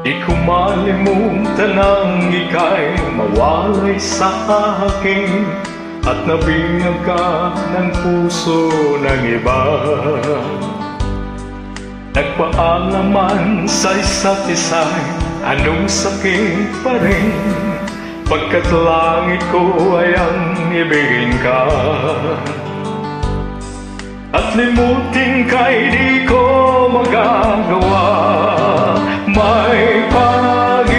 Di ko malimutan ang ika'y mawalay sa akin at nabingag ka ng puso ng iba. Nagpaalaman sa isa't isa'y anong sakit pa rin, pagkat langit ko ay ang ibigin ka. At limutin ka'y di ko magagawa, may pag-ibig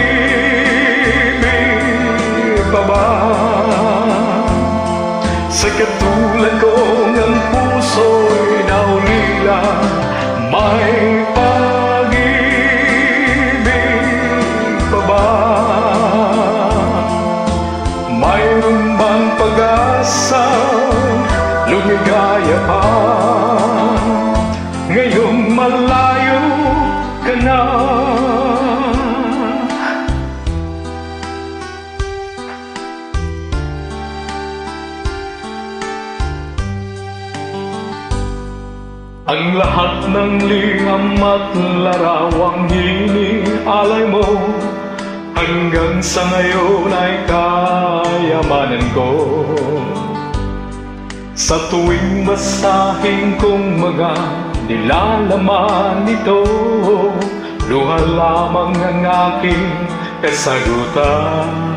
pa ba? Sa katulad kong ang puso'y naulila, may pag-ibig pa ba? Mayroon bang pag-asa, lumigaya pa? Ngayong malayo ka na. Ang lahat ng liham at larawang inialay mo, hanggang sa ngayon ay kayamanan ko. Sa tuwing basahin kong mga nilalaman nito, luha lamang ang aking kasagutan.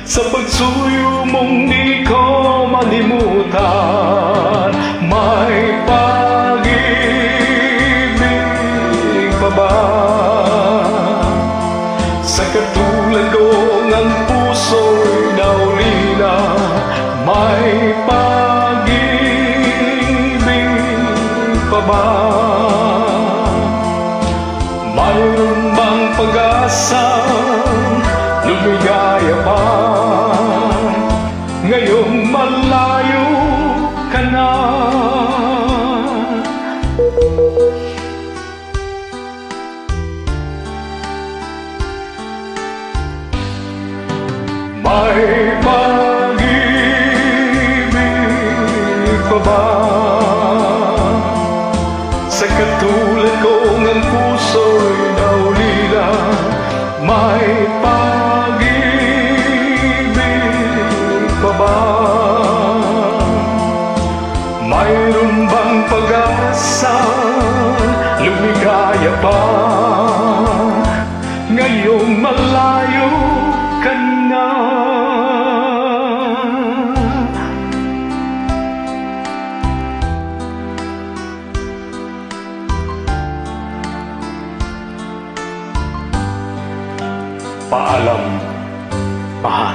Sa pagsuyo mong di ko malimutan, may pag-ibig pa ba? Sa katulad kong ang puso'y naulila, may pag-ibig pa ba? Mayroon bang pag-asa, lumigaya pa? Ngayong malayo ka na. May pag-ibig pa ba? Sa katulad kong ang puso'y naulila, may pag-ibig pa ba? Mayroon bang pag-asa, lumigaya pa? Ngayong malayo ka na. Paalam, mahal.